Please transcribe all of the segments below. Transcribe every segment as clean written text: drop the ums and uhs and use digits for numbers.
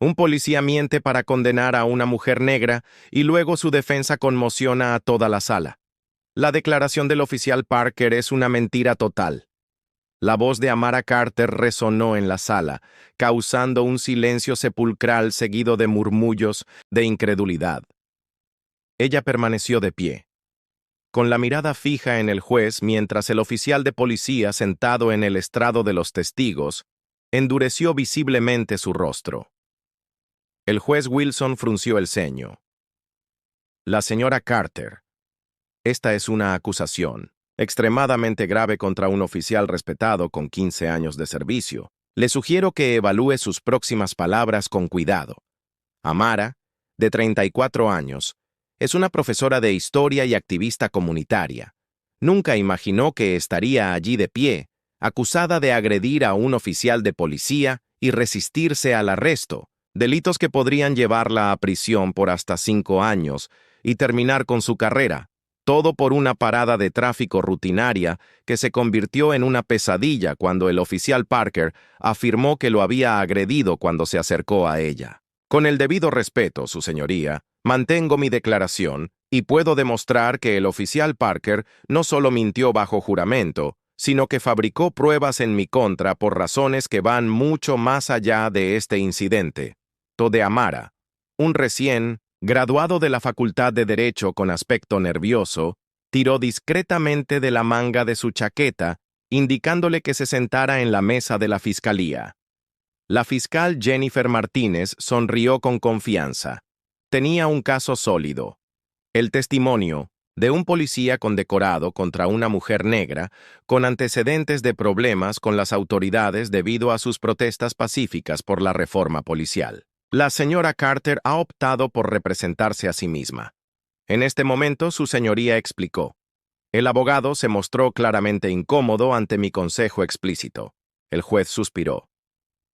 Un policía miente para condenar a una mujer negra y luego su defensa conmociona a toda la sala. La declaración del oficial Parker es una mentira total. La voz de Amara Carter resonó en la sala, causando un silencio sepulcral seguido de murmullos de incredulidad. Ella permaneció de pie, con la mirada fija en el juez mientras el oficial de policía sentado en el estrado de los testigos endureció visiblemente su rostro. El juez Wilson frunció el ceño. La señora Carter, esta es una acusación extremadamente grave contra un oficial respetado con 15 años de servicio. Le sugiero que evalúe sus próximas palabras con cuidado. Amara, de 34 años, es una profesora de historia y activista comunitaria. Nunca imaginó que estaría allí de pie, acusada de agredir a un oficial de policía y resistirse al arresto, delitos que podrían llevarla a prisión por hasta 5 años y terminar con su carrera. Todo por una parada de tráfico rutinaria que se convirtió en una pesadilla cuando el oficial Parker afirmó que lo había agredido cuando se acercó a ella. Con el debido respeto, su señoría, mantengo mi declaración y puedo demostrar que el oficial Parker no solo mintió bajo juramento, sino que fabricó pruebas en mi contra por razones que van mucho más allá de este incidente. De Amara, un recién graduado de la Facultad de Derecho con aspecto nervioso, tiró discretamente de la manga de su chaqueta, indicándole que se sentara en la mesa de la fiscalía. La fiscal Jennifer Martínez sonrió con confianza. Tenía un caso sólido. El testimonio de un policía condecorado contra una mujer negra con antecedentes de problemas con las autoridades debido a sus protestas pacíficas por la reforma policial. La señora Carter ha optado por representarse a sí misma. En este momento, su señoría explicó. El abogado se mostró claramente incómodo ante mi consejo explícito. El juez suspiró.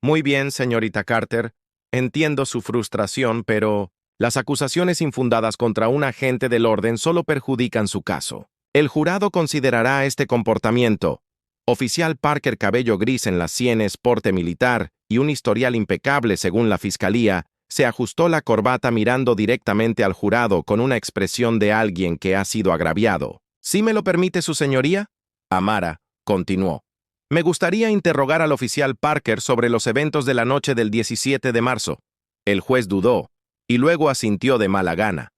Muy bien, señorita Carter, entiendo su frustración, pero las acusaciones infundadas contra un agente del orden solo perjudican su caso. El jurado considerará este comportamiento. Oficial Parker, cabello gris en las sienes, porte militar y un historial impecable según la fiscalía, se ajustó la corbata mirando directamente al jurado con una expresión de alguien que ha sido agraviado. ¿Sí me lo permite su señoría? Amara continuó. Me gustaría interrogar al oficial Parker sobre los eventos de la noche del 17 de marzo. El juez dudó y luego asintió de mala gana.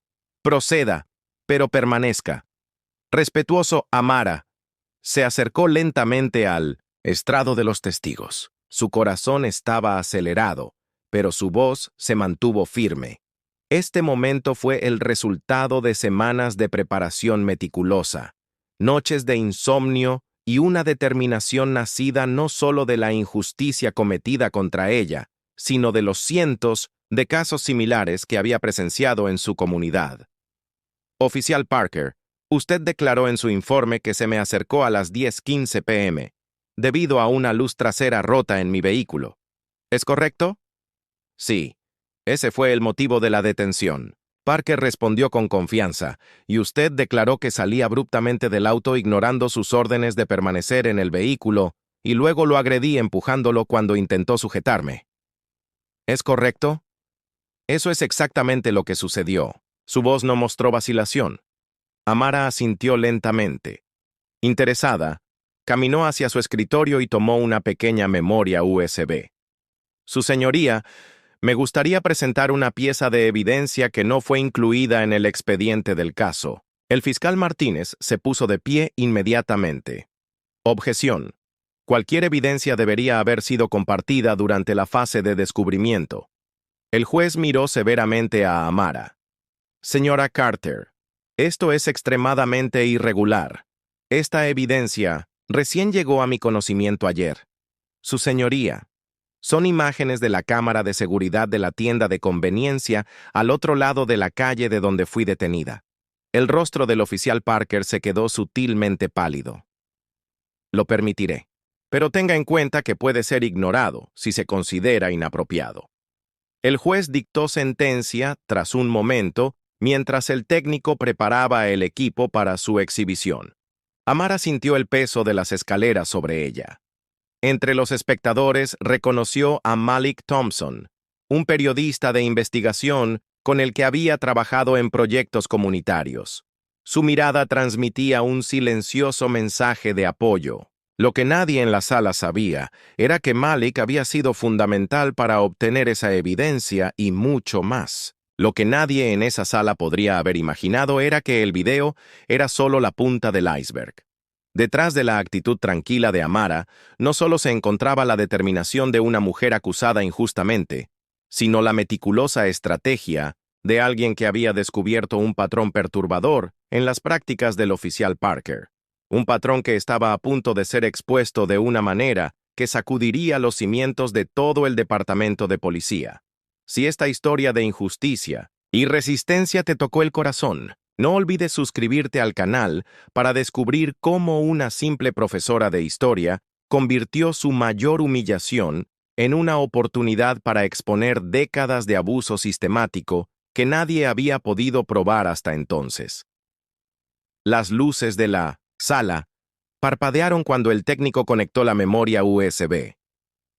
Proceda, pero permanezca. Respetuoso Amara se acercó lentamente al estrado de los testigos. Su corazón estaba acelerado, pero su voz se mantuvo firme. Este momento fue el resultado de semanas de preparación meticulosa, noches de insomnio y una determinación nacida no solo de la injusticia cometida contra ella, sino de los cientos de casos similares que había presenciado en su comunidad. Oficial Parker, usted declaró en su informe que se me acercó a las 10:15 p.m. debido a una luz trasera rota en mi vehículo. ¿Es correcto? Sí. Ese fue el motivo de la detención. Parker respondió con confianza, y usted declaró que salí abruptamente del auto ignorando sus órdenes de permanecer en el vehículo, y luego lo agredí empujándolo cuando intentó sujetarme. ¿Es correcto? Eso es exactamente lo que sucedió. Su voz no mostró vacilación. Amara asintió lentamente. Interesada, caminó hacia su escritorio y tomó una pequeña memoria USB. Su señoría, me gustaría presentar una pieza de evidencia que no fue incluida en el expediente del caso. El fiscal Martínez se puso de pie inmediatamente. Objeción. Cualquier evidencia debería haber sido compartida durante la fase de descubrimiento. El juez miró severamente a Amara. Señora Carter, esto es extremadamente irregular. Esta evidencia recién llegó a mi conocimiento ayer. Su señoría, son imágenes de la cámara de seguridad de la tienda de conveniencia al otro lado de la calle de donde fui detenida. El rostro del oficial Parker se quedó sutilmente pálido. Lo permitiré, pero tenga en cuenta que puede ser ignorado si se considera inapropiado. El juez dictó sentencia tras un momento mientras el técnico preparaba el equipo para su exhibición. Amara sintió el peso de las escaleras sobre ella. Entre los espectadores reconoció a Malik Thompson, un periodista de investigación con el que había trabajado en proyectos comunitarios. Su mirada transmitía un silencioso mensaje de apoyo. Lo que nadie en la sala sabía era que Malik había sido fundamental para obtener esa evidencia y mucho más. Lo que nadie en esa sala podría haber imaginado era que el video era solo la punta del iceberg. Detrás de la actitud tranquila de Amara, no solo se encontraba la determinación de una mujer acusada injustamente, sino la meticulosa estrategia de alguien que había descubierto un patrón perturbador en las prácticas del oficial Parker. Un patrón que estaba a punto de ser expuesto de una manera que sacudiría los cimientos de todo el departamento de policía. Si esta historia de injusticia y resistencia te tocó el corazón, no olvides suscribirte al canal para descubrir cómo una simple profesora de historia convirtió su mayor humillación en una oportunidad para exponer décadas de abuso sistemático que nadie había podido probar hasta entonces. Las luces de la sala parpadearon cuando el técnico conectó la memoria USB.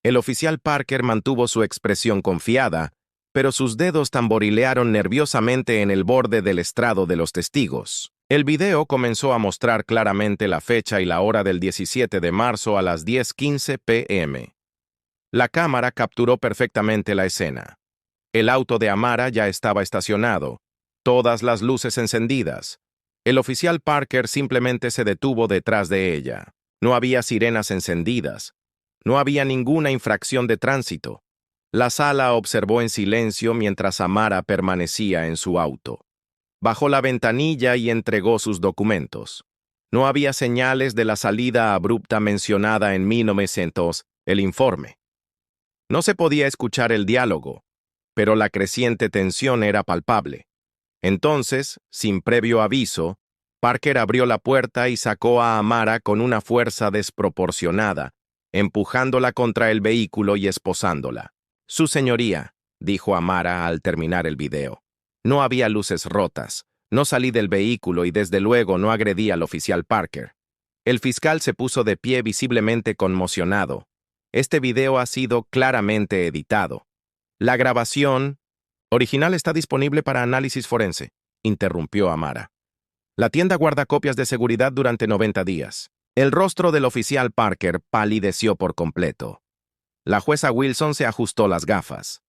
El oficial Parker mantuvo su expresión confiada, pero sus dedos tamborilearon nerviosamente en el borde del estrado de los testigos. El video comenzó a mostrar claramente la fecha y la hora del 17 de marzo a las 10:15 p.m. La cámara capturó perfectamente la escena. El auto de Amara ya estaba estacionado, todas las luces encendidas. El oficial Parker simplemente se detuvo detrás de ella. No había sirenas encendidas. No había ninguna infracción de tránsito. La sala observó en silencio mientras Amara permanecía en su auto. Bajó la ventanilla y entregó sus documentos. No había señales de la salida abrupta mencionada en 1900, el informe. No se podía escuchar el diálogo, pero la creciente tensión era palpable. Entonces, sin previo aviso, Parker abrió la puerta y sacó a Amara con una fuerza desproporcionada, empujándola contra el vehículo y esposándola. «Su señoría», dijo Amara al terminar el video. No había luces rotas. No salí del vehículo y desde luego no agredí al oficial Parker. El fiscal se puso de pie visiblemente conmocionado. Este video ha sido claramente editado. La grabación original está disponible para análisis forense, interrumpió Amara. La tienda guarda copias de seguridad durante 90 días. El rostro del oficial Parker palideció por completo. La jueza Wilson se ajustó las gafas.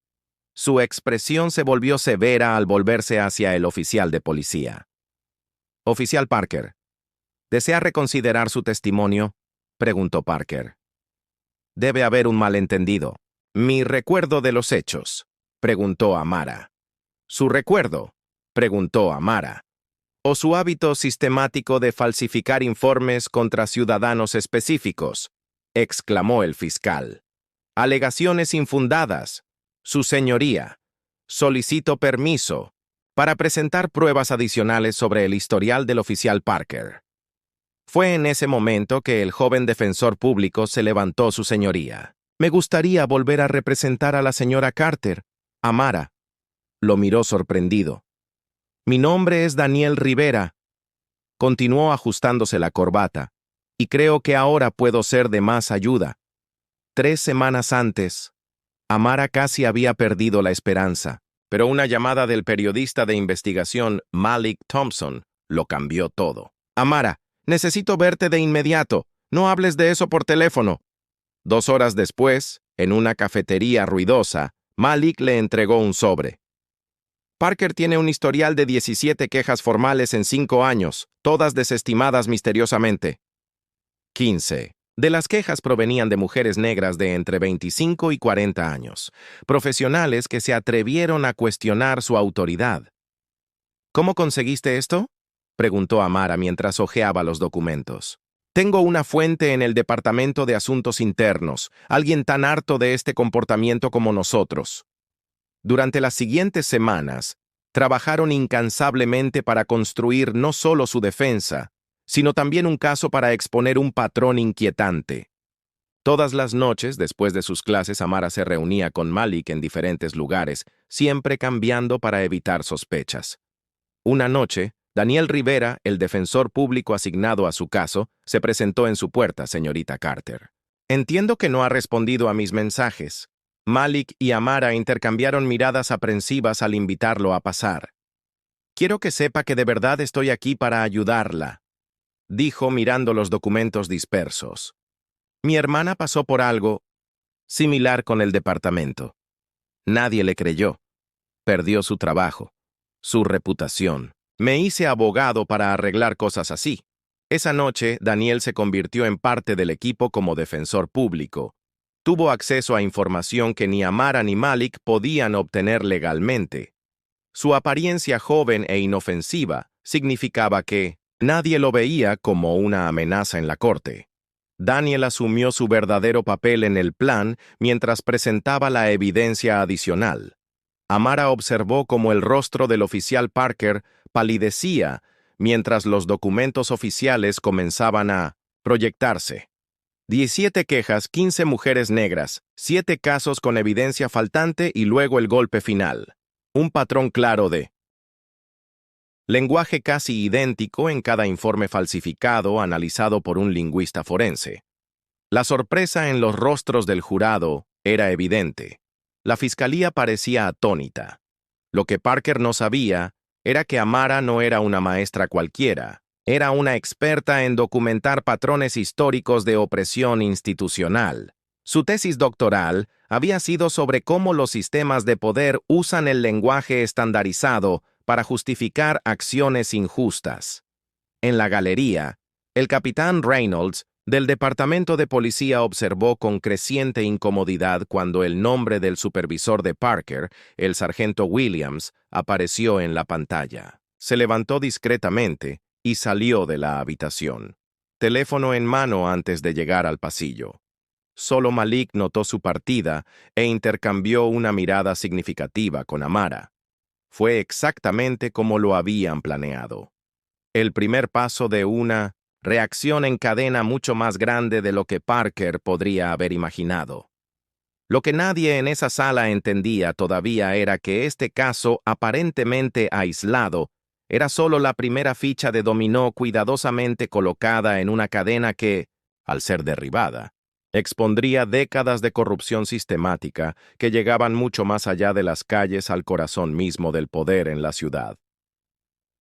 Su expresión se volvió severa al volverse hacia el oficial de policía. «Oficial Parker, ¿desea reconsiderar su testimonio?», preguntó Parker. «Debe haber un malentendido. Mi recuerdo de los hechos», preguntó Amara. «¿Su recuerdo?», preguntó Amara. «¿O su hábito sistemático de falsificar informes contra ciudadanos específicos?», exclamó el fiscal. «Alegaciones infundadas. Su señoría, solicito permiso para presentar pruebas adicionales sobre el historial del oficial Parker». Fue en ese momento que el joven defensor público se levantó, su señoría. «Me gustaría volver a representar a la señora Carter». Amara lo miró sorprendido. «Mi nombre es Daniel Rivera», continuó ajustándose la corbata, «y creo que ahora puedo ser de más ayuda». 3 semanas antes, Amara casi había perdido la esperanza, pero una llamada del periodista de investigación Malik Thompson lo cambió todo. «Amara, necesito verte de inmediato. No hables de eso por teléfono». 2 horas después, en una cafetería ruidosa, Malik le entregó un sobre. «Parker tiene un historial de 17 quejas formales en 5 años, todas desestimadas misteriosamente». 15. De las quejas provenían de mujeres negras de entre 25 y 40 años, profesionales que se atrevieron a cuestionar su autoridad. «¿Cómo conseguiste esto?», preguntó Amara mientras hojeaba los documentos. «Tengo una fuente en el Departamento de Asuntos Internos, alguien tan harto de este comportamiento como nosotros». Durante las siguientes semanas, trabajaron incansablemente para construir no solo su defensa, sino también un caso para exponer un patrón inquietante. Todas las noches, después de sus clases, Amara se reunía con Malik en diferentes lugares, siempre cambiando para evitar sospechas. Una noche, Daniel Rivera, el defensor público asignado a su caso, se presentó en su puerta, señorita Carter. «Entiendo que no ha respondido a mis mensajes», Malik y Amara intercambiaron miradas aprensivas al invitarlo a pasar. «Quiero que sepa que de verdad estoy aquí para ayudarla», dijo mirando los documentos dispersos. «Mi hermana pasó por algo similar con el departamento. Nadie le creyó. Perdió su trabajo, su reputación. Me hice abogado para arreglar cosas así». Esa noche, Daniel se convirtió en parte del equipo como defensor público. Tuvo acceso a información que ni Amara ni Malik podían obtener legalmente. Su apariencia joven e inofensiva significaba que nadie lo veía como una amenaza en la corte. Daniel asumió su verdadero papel en el plan mientras presentaba la evidencia adicional. Amara observó cómo el rostro del oficial Parker palidecía mientras los documentos oficiales comenzaban a proyectarse. 17 quejas, 15 mujeres negras, 7 casos con evidencia faltante y luego el golpe final. Un patrón claro de lenguaje casi idéntico en cada informe falsificado analizado por un lingüista forense. La sorpresa en los rostros del jurado era evidente. La fiscalía parecía atónita. Lo que Parker no sabía era que Amara no era una maestra cualquiera. Era una experta en documentar patrones históricos de opresión institucional. Su tesis doctoral había sido sobre cómo los sistemas de poder usan el lenguaje estandarizado para justificar acciones injustas. En la galería, el capitán Reynolds del Departamento de Policía observó con creciente incomodidad cuando el nombre del supervisor de Parker, el sargento Williams, apareció en la pantalla. Se levantó discretamente y salió de la habitación, teléfono en mano antes de llegar al pasillo. Solo Malik notó su partida e intercambió una mirada significativa con Amara. Fue exactamente como lo habían planeado. El primer paso de una reacción en cadena mucho más grande de lo que Parker podría haber imaginado. Lo que nadie en esa sala entendía todavía era que este caso aparentemente aislado era solo la primera ficha de dominó cuidadosamente colocada en una cadena que, al ser derribada, expondría décadas de corrupción sistemática que llegaban mucho más allá de las calles al corazón mismo del poder en la ciudad.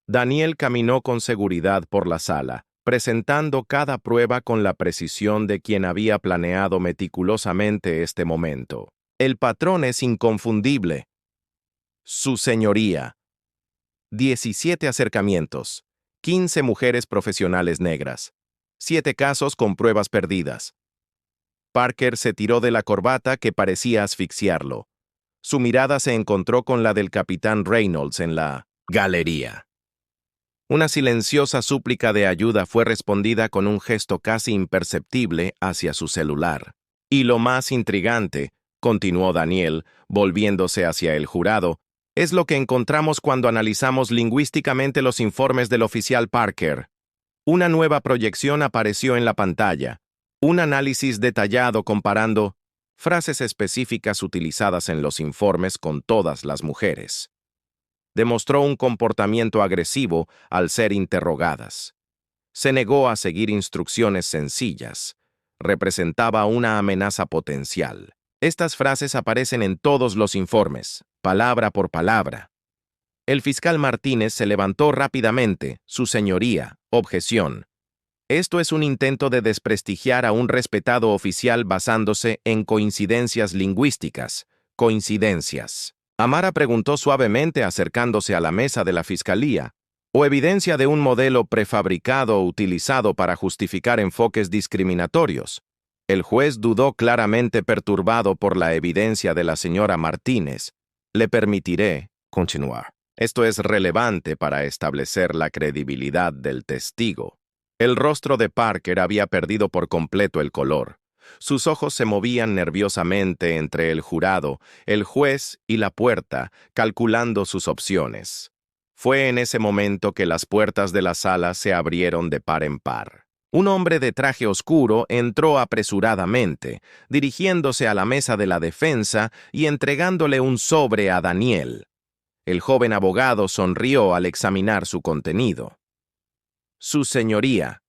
Daniel caminó con seguridad por la sala, presentando cada prueba con la precisión de quien había planeado meticulosamente este momento. El patrón es inconfundible. Su señoría. 17 acercamientos, 15 mujeres profesionales negras, 7 casos con pruebas perdidas. Parker se tiró de la corbata que parecía asfixiarlo. Su mirada se encontró con la del capitán Reynolds en la galería. Una silenciosa súplica de ayuda fue respondida con un gesto casi imperceptible hacia su celular. Y lo más intrigante, continuó Daniel, volviéndose hacia el jurado, es lo que encontramos cuando analizamos lingüísticamente los informes del oficial Parker. Una nueva proyección apareció en la pantalla, un análisis detallado comparando frases específicas utilizadas en los informes con todas las mujeres. Demostró un comportamiento agresivo al ser interrogadas. Se negó a seguir instrucciones sencillas. Representaba una amenaza potencial. Estas frases aparecen en todos los informes, palabra por palabra. El fiscal Martínez se levantó rápidamente. Su señoría, objeción. Esto es un intento de desprestigiar a un respetado oficial basándose en coincidencias lingüísticas. Coincidencias. Amara preguntó suavemente acercándose a la mesa de la fiscalía, o evidencia de un modelo prefabricado utilizado para justificar enfoques discriminatorios. El juez dudó claramente perturbado por la evidencia de la señora Martínez. Le permitiré continuar. Esto es relevante para establecer la credibilidad del testigo. El rostro de Parker había perdido por completo el color. Sus ojos se movían nerviosamente entre el jurado, el juez y la puerta, calculando sus opciones. Fue en ese momento que las puertas de la sala se abrieron de par en par. Un hombre de traje oscuro entró apresuradamente, dirigiéndose a la mesa de la defensa y entregándole un sobre a Daniel. El joven abogado sonrió al examinar su contenido. Su señoría,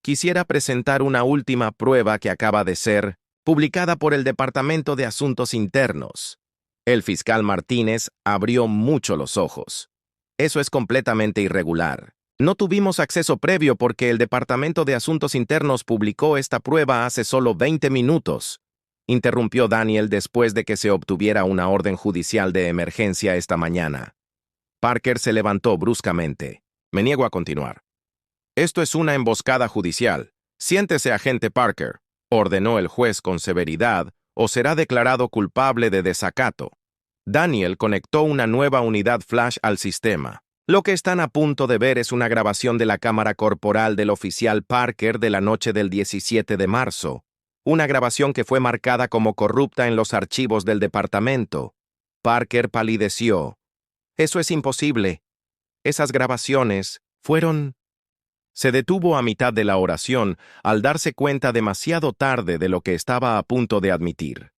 quisiera presentar una última prueba que acaba de ser publicada por el Departamento de Asuntos Internos. El fiscal Martínez abrió mucho los ojos. Eso es completamente irregular. No tuvimos acceso previo porque el Departamento de Asuntos Internos publicó esta prueba hace solo 20 minutos. Interrumpió Daniel después de que se obtuviera una orden judicial de emergencia esta mañana. Parker se levantó bruscamente. Me niego a continuar. Esto es una emboscada judicial. Siéntese, agente Parker, ordenó el juez con severidad, o será declarado culpable de desacato. Daniel conectó una nueva unidad flash al sistema. Lo que están a punto de ver es una grabación de la cámara corporal del oficial Parker de la noche del 17 de marzo. Una grabación que fue marcada como corrupta en los archivos del departamento. Parker palideció. Eso es imposible. Esas grabaciones fueron... Se detuvo a mitad de la oración al darse cuenta demasiado tarde de lo que estaba a punto de admitir.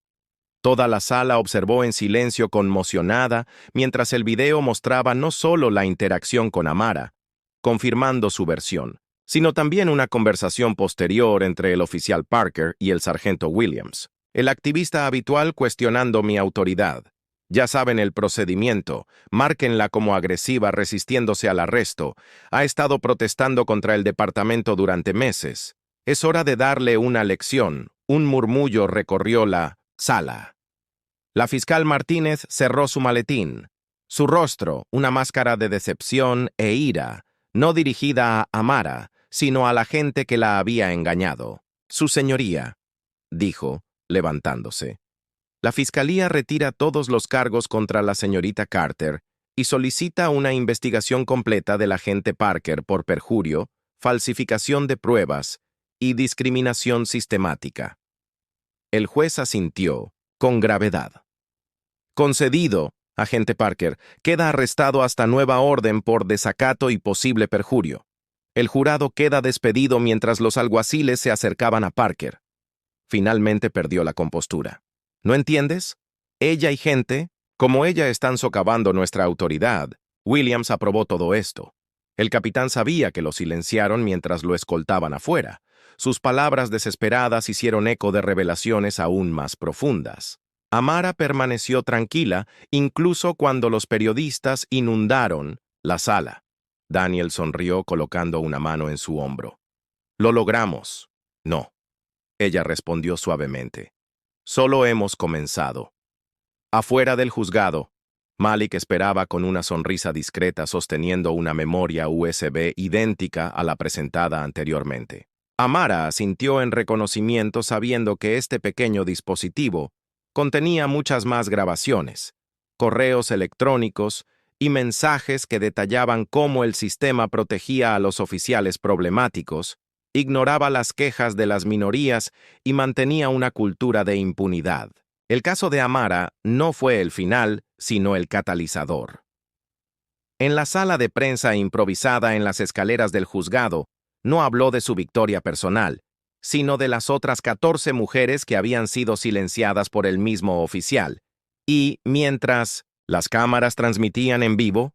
Toda la sala observó en silencio conmocionada mientras el video mostraba no solo la interacción con Amara, confirmando su versión, sino también una conversación posterior entre el oficial Parker y el sargento Williams, el activista habitual cuestionando mi autoridad. Ya saben el procedimiento, márquenla como agresiva resistiéndose al arresto. Ha estado protestando contra el departamento durante meses. Es hora de darle una lección. Un murmullo recorrió la sala. La fiscal Martínez cerró su maletín. Su rostro, una máscara de decepción e ira, no dirigida a Amara, sino a la gente que la había engañado. Su señoría, dijo, levantándose. La fiscalía retira todos los cargos contra la señorita Carter y solicita una investigación completa del agente Parker por perjurio, falsificación de pruebas y discriminación sistemática. El juez asintió, con gravedad. Concedido, agente Parker, queda arrestado hasta nueva orden por desacato y posible perjurio. El jurado queda despedido mientras los alguaciles se acercaban a Parker. Finalmente perdió la compostura. ¿No entiendes? Ella y gente, como ella, están socavando nuestra autoridad. Williams aprobó todo esto. El capitán sabía que lo silenciaron mientras lo escoltaban afuera. Sus palabras desesperadas hicieron eco de revelaciones aún más profundas. Amara permaneció tranquila, incluso cuando los periodistas inundaron la sala. Daniel sonrió colocando una mano en su hombro. «Lo logramos». «No», ella respondió suavemente. «Solo hemos comenzado». Afuera del juzgado, Malik esperaba con una sonrisa discreta sosteniendo una memoria USB idéntica a la presentada anteriormente. Amara asintió en reconocimiento sabiendo que este pequeño dispositivo contenía muchas más grabaciones, correos electrónicos y mensajes que detallaban cómo el sistema protegía a los oficiales problemáticos, ignoraba las quejas de las minorías y mantenía una cultura de impunidad. El caso de Amara no fue el final, sino el catalizador. En la sala de prensa improvisada en las escaleras del juzgado, no habló de su victoria personal, sino de las otras 14 mujeres que habían sido silenciadas por el mismo oficial. Y, mientras las cámaras transmitían en vivo,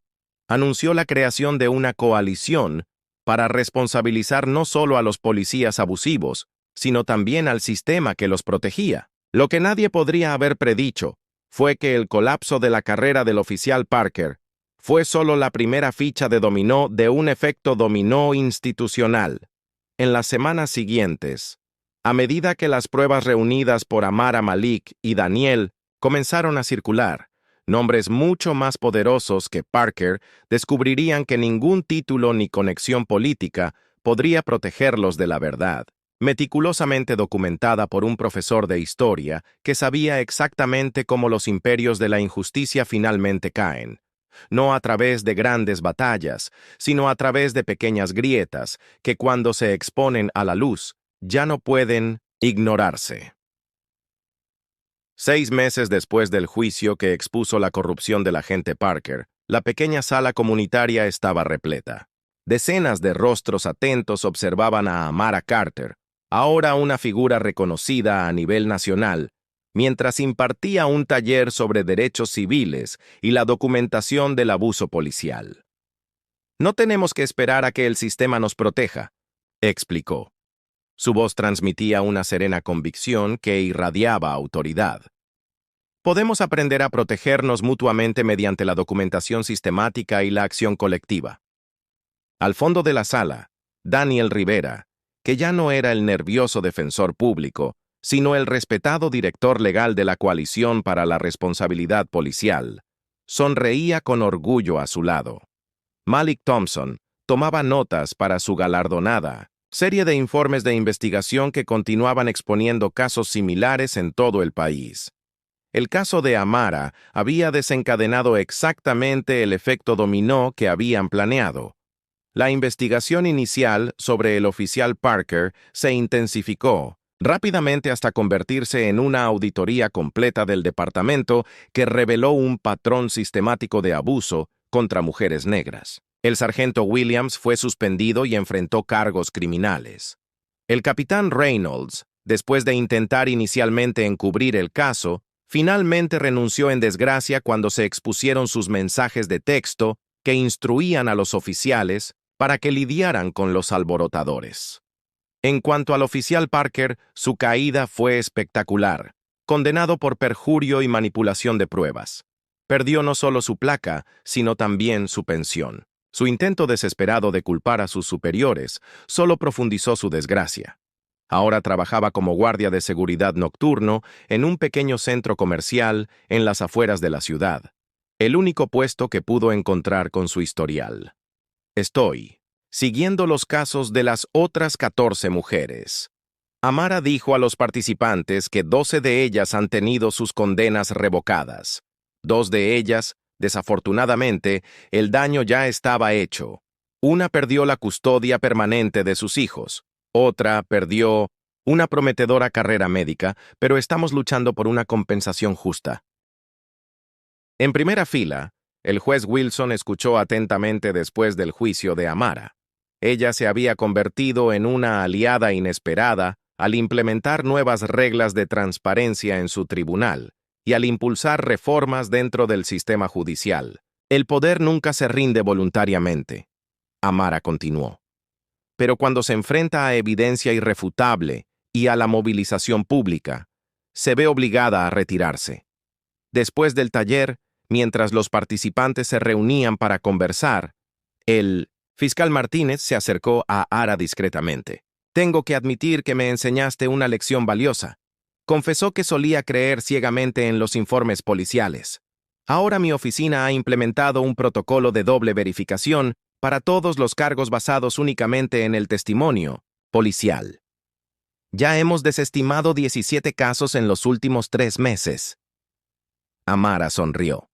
anunció la creación de una coalición para responsabilizar no solo a los policías abusivos, sino también al sistema que los protegía. Lo que nadie podría haber predicho fue que el colapso de la carrera del oficial Parker fue solo la primera ficha de dominó de un efecto dominó institucional. En las semanas siguientes, a medida que las pruebas reunidas por Amara Malik y Daniel comenzaron a circular, nombres mucho más poderosos que Parker descubrirían que ningún título ni conexión política podría protegerlos de la verdad, meticulosamente documentada por un profesor de historia que sabía exactamente cómo los imperios de la injusticia finalmente caen. No a través de grandes batallas, sino a través de pequeñas grietas que cuando se exponen a la luz ya no pueden ignorarse. 6 meses después del juicio que expuso la corrupción del agente Parker, la pequeña sala comunitaria estaba repleta. Decenas de rostros atentos observaban a Amara Carter, ahora una figura reconocida a nivel nacional, mientras impartía un taller sobre derechos civiles y la documentación del abuso policial. «No tenemos que esperar a que el sistema nos proteja», explicó. Su voz transmitía una serena convicción que irradiaba autoridad. Podemos aprender a protegernos mutuamente mediante la documentación sistemática y la acción colectiva. Al fondo de la sala, Daniel Rivera, que ya no era el nervioso defensor público, sino el respetado director legal de la Coalición para la Responsabilidad Policial, sonreía con orgullo a su lado. Malik Thompson tomaba notas para su galardonada serie de informes de investigación que continuaban exponiendo casos similares en todo el país. El caso de Amara había desencadenado exactamente el efecto dominó que habían planeado. La investigación inicial sobre el oficial Parker se intensificó rápidamente hasta convertirse en una auditoría completa del departamento que reveló un patrón sistemático de abuso contra mujeres negras. El sargento Williams fue suspendido y enfrentó cargos criminales. El capitán Reynolds, después de intentar inicialmente encubrir el caso, finalmente renunció en desgracia cuando se expusieron sus mensajes de texto que instruían a los oficiales para que lidiaran con los alborotadores. En cuanto al oficial Parker, su caída fue espectacular, condenado por perjurio y manipulación de pruebas. Perdió no solo su placa, sino también su pensión. Su intento desesperado de culpar a sus superiores solo profundizó su desgracia. Ahora trabajaba como guardia de seguridad nocturno en un pequeño centro comercial en las afueras de la ciudad, el único puesto que pudo encontrar con su historial. Estoy siguiendo los casos de las otras 14 mujeres. Amara dijo a los participantes que 12 de ellas han tenido sus condenas revocadas. 2 de ellas, desafortunadamente, el daño ya estaba hecho. Una perdió la custodia permanente de sus hijos. Otra perdió una prometedora carrera médica, pero estamos luchando por una compensación justa. En primera fila, el juez Wilson escuchó atentamente después del juicio de Amara. Ella se había convertido en una aliada inesperada al implementar nuevas reglas de transparencia en su tribunal y al impulsar reformas dentro del sistema judicial. El poder nunca se rinde voluntariamente. Amara continuó. Pero cuando se enfrenta a evidencia irrefutable y a la movilización pública, se ve obligada a retirarse. Después del taller, mientras los participantes se reunían para conversar, el fiscal Martínez se acercó a Ara discretamente. «Tengo que admitir que me enseñaste una lección valiosa». Confesó que solía creer ciegamente en los informes policiales. Ahora mi oficina ha implementado un protocolo de doble verificación para todos los cargos basados únicamente en el testimonio policial. Ya hemos desestimado 17 casos en los últimos 3 meses. Amara sonrió.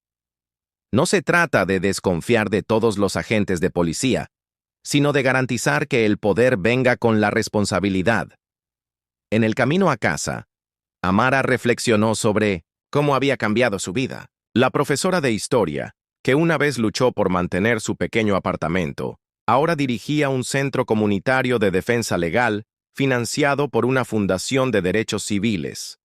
No se trata de desconfiar de todos los agentes de policía, sino de garantizar que el poder venga con la responsabilidad. En el camino a casa, Amara reflexionó sobre cómo había cambiado su vida. La profesora de historia, que una vez luchó por mantener su pequeño apartamento, ahora dirigía un centro comunitario de defensa legal financiado por una fundación de derechos civiles.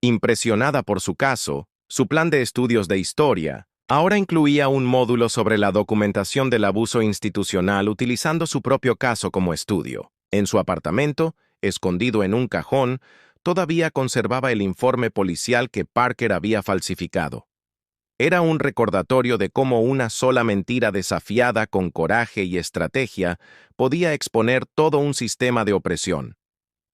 Impresionada por su caso, su plan de estudios de historia ahora incluía un módulo sobre la documentación del abuso institucional utilizando su propio caso como estudio. En su apartamento, escondido en un cajón, todavía conservaba el informe policial que Parker había falsificado. Era un recordatorio de cómo una sola mentira desafiada con coraje y estrategia podía exponer todo un sistema de opresión.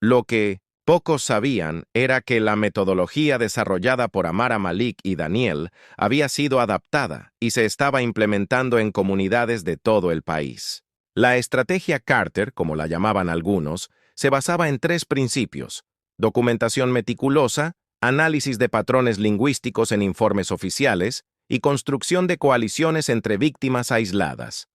Lo que pocos sabían era que la metodología desarrollada por Amara Malik y Daniel había sido adaptada y se estaba implementando en comunidades de todo el país. La estrategia Carter, como la llamaban algunos, se basaba en 3 principios: documentación meticulosa, análisis de patrones lingüísticos en informes oficiales y construcción de coaliciones entre víctimas aisladas.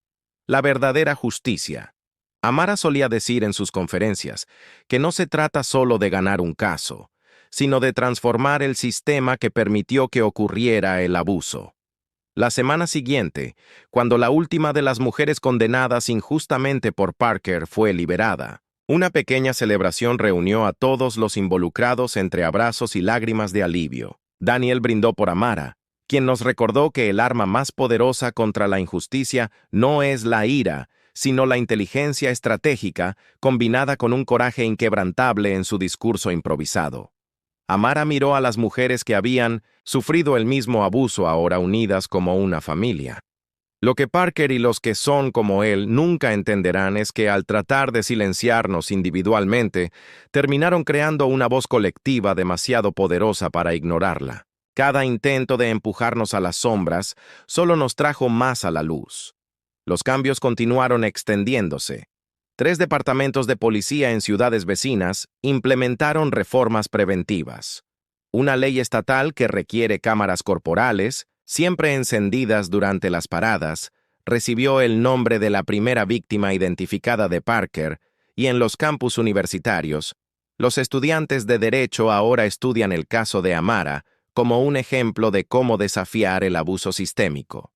La verdadera justicia. Amara solía decir en sus conferencias que no se trata solo de ganar un caso, sino de transformar el sistema que permitió que ocurriera el abuso. La semana siguiente, cuando la última de las mujeres condenadas injustamente por Parker fue liberada, una pequeña celebración reunió a todos los involucrados entre abrazos y lágrimas de alivio. Daniel brindó por Amara, quien nos recordó que el arma más poderosa contra la injusticia no es la ira, sino la inteligencia estratégica combinada con un coraje inquebrantable en su discurso improvisado. Amara miró a las mujeres que habían sufrido el mismo abuso ahora unidas como una familia. Lo que Parker y los que son como él nunca entenderán es que al tratar de silenciarnos individualmente, terminaron creando una voz colectiva demasiado poderosa para ignorarla. Cada intento de empujarnos a las sombras solo nos trajo más a la luz. Los cambios continuaron extendiéndose. 3 departamentos de policía en ciudades vecinas implementaron reformas preventivas. Una ley estatal que requiere cámaras corporales, siempre encendidas durante las paradas, recibió el nombre de la primera víctima identificada de Parker, y en los campus universitarios, los estudiantes de Derecho ahora estudian el caso de Amara como un ejemplo de cómo desafiar el abuso sistémico.